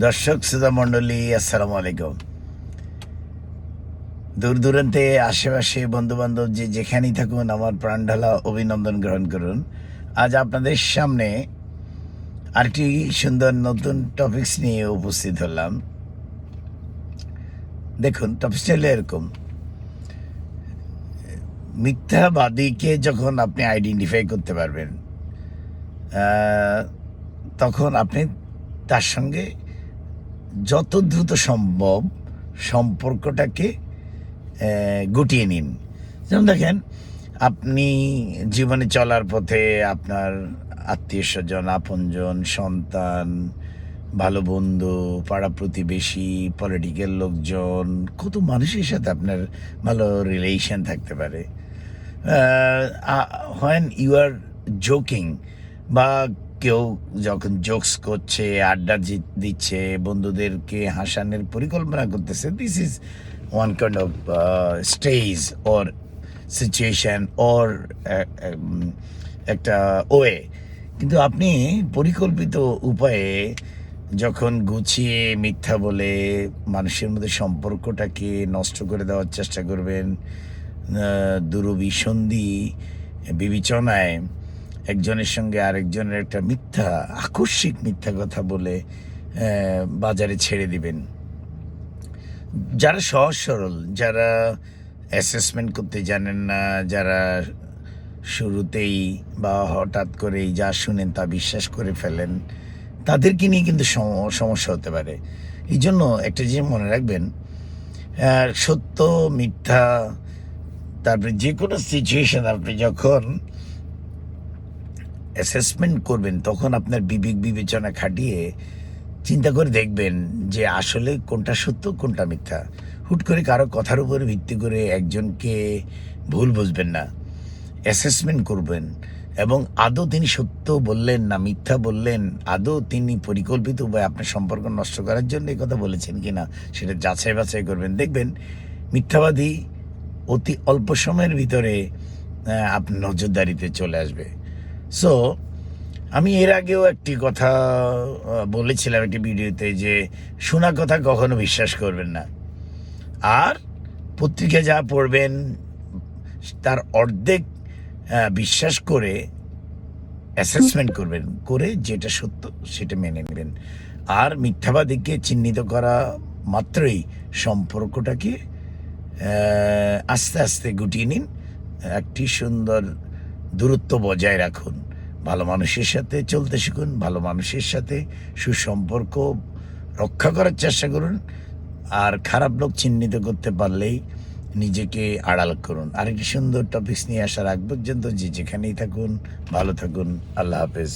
দর্শক শ্রোতা মণ্ডলী, আসসালামু আলাইকুম। দূর দূরান্তে আশেপাশে বন্ধুবান্ধব যে যেখানেই থাকুন, আমার প্রাণঢালা অভিনন্দন গ্রহণ করুন। আজ আপনাদের সামনে আরেকটি সুন্দর নতুন টপিকস নিয়ে উপস্থিত হলাম। দেখুন, টপিকসটা হলো এরকম: মিথ্যাবাদীকে যখন আপনি আইডেন্টিফাই করতে পারবেন, তখন আপনি তার সঙ্গে যত দ্রুত সম্ভব সম্পর্কটাকে গুটিয়ে নিন। যেমন দেখেন, আপনি জীবনে চলার পথে আপনার আত্মীয় স্বজন, আপনজন, সন্তান, ভালো বন্ধু, পাড়া প্রতিবেশী, পলিটিক্যাল লোকজন, কত মানুষের সাথে আপনার ভালো রিলেশন থাকতে পারে। হোয়েন ইউ আর জোকিং, বা কেউ যখন জোকস করছে, আড্ডা দিচ্ছে, বন্ধুদেরকে হাসানোর পরিকল্পনা করতেছে, this is one kind of stage or situation or একটা ওয়ে। কিন্তু আপনি পরিকল্পিত উপায়ে যখন গুছিয়ে মিথ্যা বলে মানুষের মধ্যে সম্পর্কটাকে নষ্ট করে দেওয়ার চেষ্টা করবেন, দুরভিসন্ধি বিবেচনায় একজনের সঙ্গে আরেকজনের একটা মিথ্যা, আকস্মিক মিথ্যা কথা বলে বাজারে ছেড়ে দিবেন। যারা সহজ সরল, যারা অ্যাসেসমেন্ট করতে জানেন না, যারা শুরুতেই বা হঠাৎ করেই যা শুনেন তা বিশ্বাস করে ফেলেন, তাদেরকে নিয়ে কিন্তু সমস্যা হতে পারে। এই জন্য একটা জিনিস মনে রাখবেন, সত্য মিথ্যা, তারপরে যে কোনো সিচুয়েশন আপনি যখন অ্যাসেসমেন্ট করবেন, তখন আপনার বিবেক বিবেচনা খাটিয়ে চিন্তা করে দেখবেন যে আসলে কোনটা সত্য কোনটা মিথ্যা। হুট করে কারো কথার উপর ভিত্তি করে একজনকে ভুল বুঝবেন না, অ্যাসেসমেন্ট করবেন এবং আদৌ তিনি সত্য বললেন না মিথ্যা বললেন, আদৌ তিনি পরিকল্পিত উপায়ে আপনার সম্পর্ক নষ্ট করার জন্য এই কথা বলেছেন কিনা সেটা যাচাই বাছাই করবেন। দেখবেন মিথ্যাবাদী অতি অল্প সময়ের ভিতরে আপনার নজরদারিতে চলে আসবে। সো আমি এর আগেও একটি কথা বলেছিলাম একটি ভিডিওতে, যে শোনা কথা কখনো বিশ্বাস করবেন না, আর পত্রিকা যা পড়বেন তার অর্ধেক বিশ্বাস করে অ্যাসেসমেন্ট করবেন, করে যেটা সত্য সেটা মেনে নেবেন। আর মিথ্যাবাদীকে চিহ্নিত করা মাত্রই সম্পর্কটাকে আস্তে আস্তে গুটিয়ে নিন, একটি সুন্দর দূরত্ব বজায় রাখুন, ভালো মানুষের সাথে চলতে শিখুন, ভালো মানুষের সাথে সুসম্পর্ক রক্ষা করার চেষ্টা করুন, আর খারাপ লোক চিহ্নিত করতে পারলেই নিজেকে আড়াল করুন। আরেকটি সুন্দর টপিকস নিয়ে আসার আগ পর্যন্ত যে যেখানেই থাকুন, ভালো থাকুন। আল্লাহ হাফেজ।